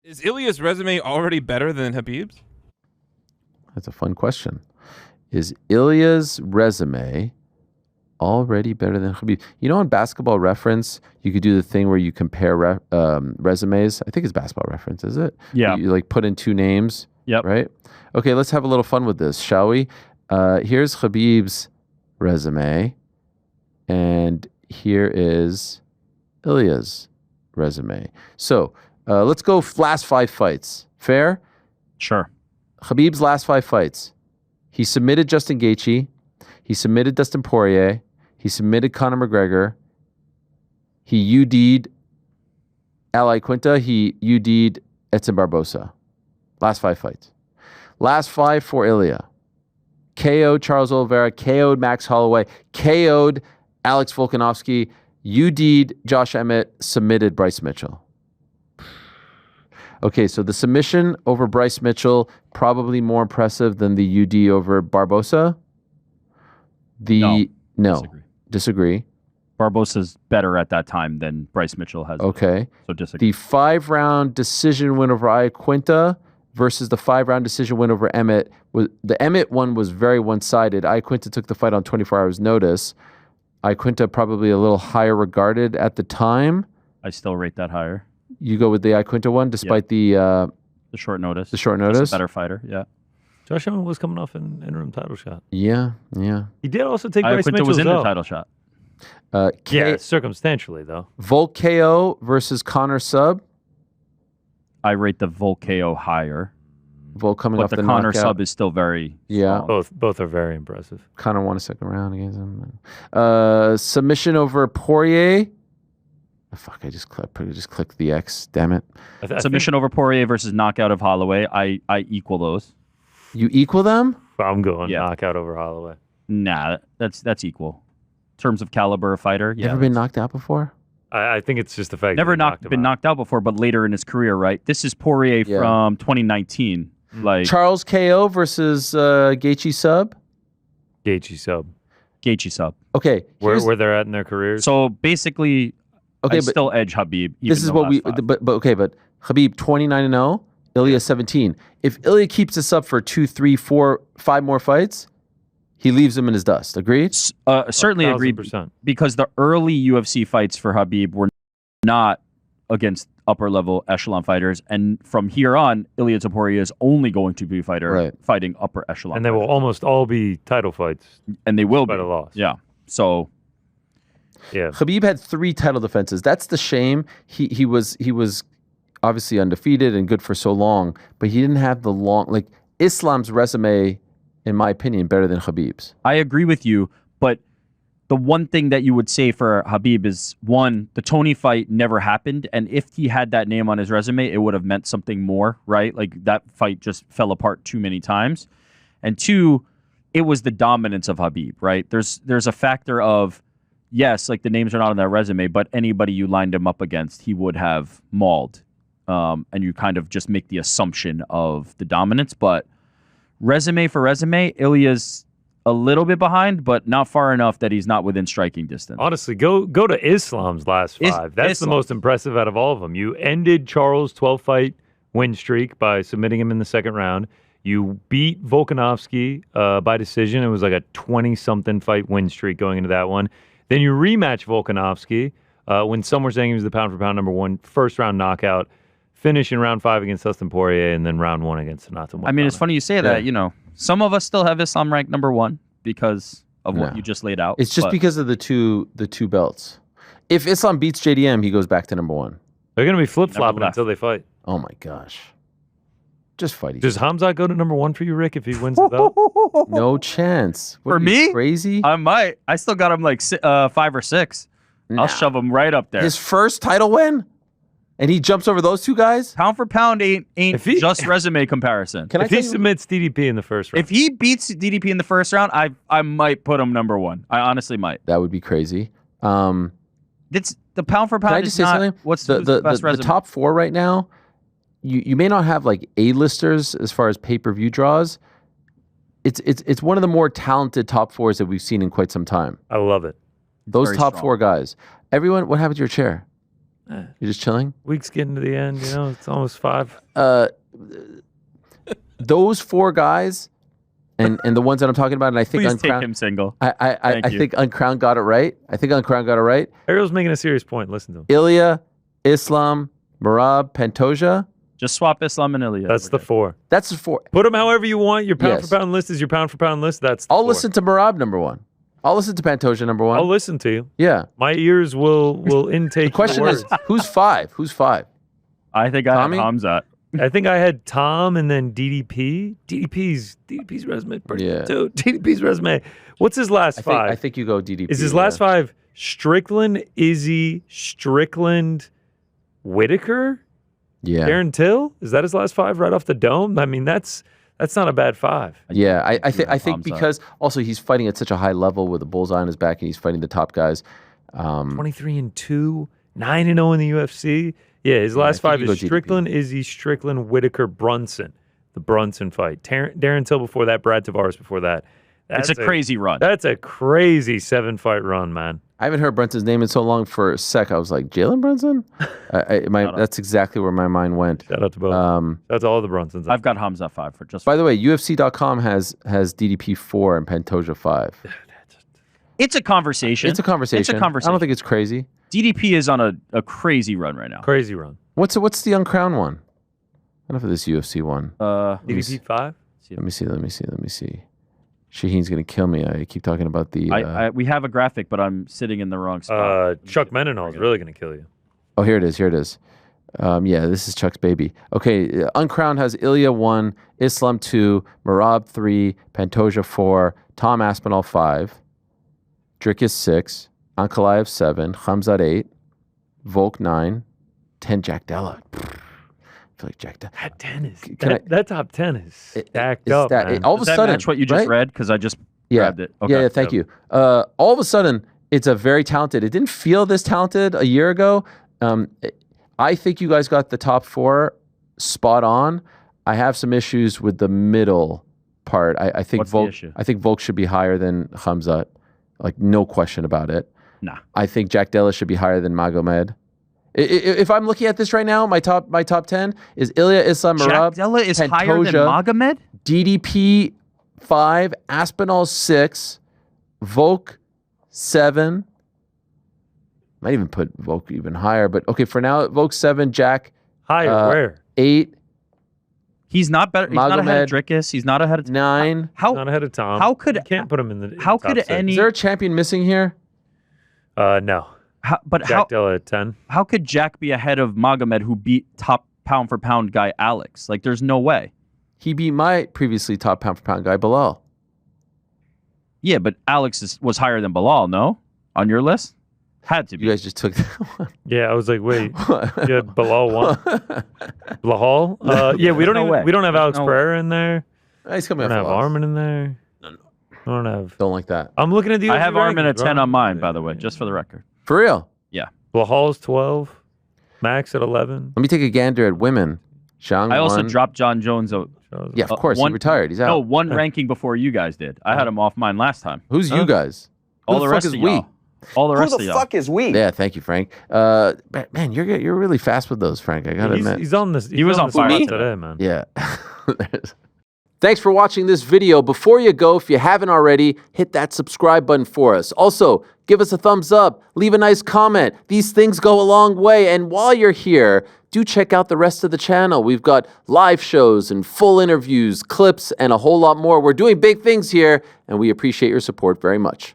Is Ilia's resume already better than Khabib's? That's a fun question. Is Ilia's resume already better than Khabib? You know, on Basketball Reference, you could do the thing where you compare resumes. I think it's Basketball Reference, is it? Yeah. You like put in two names. Yep. Right? Okay, let's have a little fun with this, shall we? Here's Khabib's resume, and here is Ilia's resume. So let's go last 5 fights. Fair? Sure. Khabib's last 5 fights. He submitted Justin Gaethje. He submitted Dustin Poirier. He submitted Conor McGregor. He UD'd Ali Quinta. He UD'd Edson Barbosa. Last 5 fights. Last 5 for Ilia. KO'd Charles Oliveira. KO'd Max Holloway. KO'd Alex Volkanovski. UD'd Josh Emmett. Submitted Bryce Mitchell. Okay, so the submission over Bryce Mitchell, probably more impressive than the UD over Barbosa? No. Disagree. Barbosa's better at that time than Bryce Mitchell has. Okay. So disagree. The 5-round decision win over Ali Quinta versus the 5-round decision win over Emmett. The Emmett one was very one-sided. Ali Quinta took the fight on 24 hours notice. Ali Quinta probably a little higher regarded at the time. I still rate that higher. You go with the Ali Quinta one, despite the short notice. The short notice. Just a better fighter, yeah. Josh Emmett was coming off an interim title shot. Yeah. He did also take Bryce Mitchell's was in the L. title shot. Yeah, circumstantially though. Volk KO versus Connor sub. I rate the Volk KO higher. Volk coming off the Connor knockout. sub is still very strong. Both are very impressive. Connor won a second round against him. Submission over Poirier. Oh, fuck! I just clicked the X. Damn it! Submission over Poirier versus knockout of Holloway. I equal those. You equal them? I'm going knockout over Holloway. Nah, that's equal. In terms of caliber of fighter, yeah. Never been knocked out before? I think it's just the fact never that been knocked out before, but later in his career, right? This is Poirier from 2019. Like Charles KO versus Gaethje sub. Gaethje sub. Gaethje sub. Okay, where they're at in their careers. So basically, okay, I still edge Khabib. This is what we. But Khabib 29-0, Ilia 17. If Ilia keeps this up for 2, 3, 4, 5 more fights, he leaves him in his dust. Agreed? Certainly agreed. Because the early UFC fights for Khabib were not against upper-level echelon fighters, and from here on, Ilia Topuria is only going to be fighting upper echelon. And they will almost all be title fights. And they will be. A loss. Yeah. So. Yeah. Khabib had 3 title defenses. That's the shame. He was obviously undefeated and good for so long, but he didn't have the long, like Islam's resume, in my opinion, better than Khabib's. I agree with you, but the one thing that you would say for Khabib is, one, the Tony fight never happened, and if he had that name on his resume, it would have meant something more, right? Like that fight just fell apart too many times. And 2, it was the dominance of Khabib, right? There's a factor of, yes, like the names are not on that resume, but anybody you lined him up against, he would have mauled. And you kind of just make the assumption of the dominance. But resume for resume, Ilia's a little bit behind, but not far enough that he's not within striking distance. Honestly, go to Islam's last 5. That's the most impressive out of all of them. You ended Charles' 12-fight win streak by submitting him in the second round. You beat Volkanovski by decision. It was like a 20-something fight win streak going into that one. Then you rematch Volkanovski when some were saying he was the pound-for-pound number 1, first-round knockout. Finish in round 5 against Dustin Poirier, and then round 1 against Renato. I mean, it's funny you say that. You know, some of us still have Islam ranked number 1 because of what you just laid out. It's just because of the two belts. If Islam beats JDM, he goes back to number 1. They're going to be flip-flopping until they fight. Oh my gosh! Just fight each Does Hamzat go to number 1 for you, Rick, if he wins the belt? No chance. For me, crazy. I might. I still got him like 5 or 6. I'll shove him right up there. His first title win. And he jumps over those 2 guys? Pound for pound ain't just resume comparison. If he submits DDP in the first round. If he beats DDP in the first round, I might put him number 1. I honestly might. That would be crazy. It's the pound for pound. Can I just say something? What's the best resume? The top 4 right now, you may not have like A-listers as far as pay-per-view draws. It's one of the more talented top 4s that we've seen in quite some time. I love it. Those top 4 guys. Everyone, what happened to your chair? You're just chilling? Week's getting to the end, you know, it's almost 5. Those 4 guys and the ones that I'm talking about, and I think Please Uncrowned, take him single. I think Uncrowned got it right. Ariel's making a serious point. Listen to him. Ilya, Islam, Merab, Pantoja. Just swap Islam and Ilia. That's the 4. That's the 4. Put them however you want. Your pound for pound list is your pound for pound list. That's the I'll 4. listen to Merab number 1. I'll listen to Pantoja number 1. I'll listen to you. Yeah. My ears will intake. The question is, who's 5? Who's 5? I think I have Hamzat. I think I had Tom and then DDP. DDP's resume pretty good too. DDP's resume. What's his last 5? I think you go DDP. Is his last 5 Strickland, Izzy, Strickland, Whitaker? Yeah. Darren Till? Is that his last 5 right off the dome? I mean, that's not a bad 5. Yeah, I think because also he's fighting at such a high level with a bullseye on his back, and he's fighting the top guys. 23-2, 9-0 in the UFC. Yeah, his last 5 is Strickland, Izzy, Strickland, Whitaker, Brunson. The Brunson fight. Darren Till before that, Brad Tavares before that. It's a crazy run. That's a crazy 7-fight run, man. I haven't heard Brunson's name in so long. For a sec, I was like, Jalen Brunson? That's exactly where my mind went. Shout out to both. That's all the Brunsons. I've got Hamzat 5 for just. By the way, UFC.com has DDP 4 and Pantoja 5. It's a conversation. It's a conversation. I don't think it's crazy. DDP is on a crazy run right now. Crazy run. What's the Uncrowned one? Enough of this UFC one. DDP 5? Let me see. Shaheen's gonna kill me. I keep talking about the. We have a graphic, but I'm sitting in the wrong spot. Chuck Mendenhall is really gonna kill you. Oh, here it is. Yeah, this is Chuck's baby. Okay, Uncrowned has Ilya 1, Islam 2, Merab 3, Pantoja 4, Tom Aspinall 5, Dricus 6, Ankalaev 7, Khamzat 8, Volk 9, 10 Jack Della. I feel like Jack Della. That 10 is that top 10 is stacked up. Man. All of a Does that sudden, match what you just read? Because I just grabbed it. Okay. Yeah, thank you. All of a sudden, it's a very talented. It didn't feel this talented a year ago. I think you guys got the top 4 spot on. I have some issues with the middle part. I think Volk should be higher than Khamzat. Like, no question about it. Nah. I think Jack Della should be higher than Magomed. If I'm looking at this right now, my top 10 is Ilya, Islam, Merab, Jack Della is Pantoja, higher than Magomed? DDP 5, Aspinall 6, Volk 7. Might even put Volk even higher, but okay, for now, Volk 7, Jack higher where? 8. He's not better. He's not ahead of Dricus. He's not ahead of 9. Not ahead of Tom. How could you can't put him in the? How could any? Is there a champion missing here? No. Jack Della at 10. How could Jack be ahead of Magomed, who beat top pound for pound guy Alex? Like, there's no way. He beat my previously top pound for pound guy Bilal. Yeah, but Alex was higher than Bilal. No, on your list, had to be. You guys just took that one. Yeah, I was like, wait, you had Bilal 1, Bilal. Yeah, we don't have Alex Pereira in there. He's coming. We don't have Armin in there. No. I don't have. Don't like that. I'm looking at the. I have Armin at 10 on mine, by the way, just for the record. For real? Yeah. Blahal's 12. Max at 11. Let me take a gander at women. Zhang I also 1. dropped John Jones. Yeah, of course. He retired. He's out. No, one ranking before you guys did. I had him off mine last time. Who's you guys? All the rest of y'all. All the rest of y'all. Who the fuck is we? Yeah, thank you, Frank. Man, you're really fast with those, Frank. I gotta admit. He's on this. He was on fire today, man. Yeah. Thanks for watching this video. Before you go, if you haven't already, hit that subscribe button for us. Also, give us a thumbs up, leave a nice comment. These things go a long way. And while you're here, do check out the rest of the channel. We've got live shows and full interviews, clips, and a whole lot more. We're doing big things here, and we appreciate your support very much.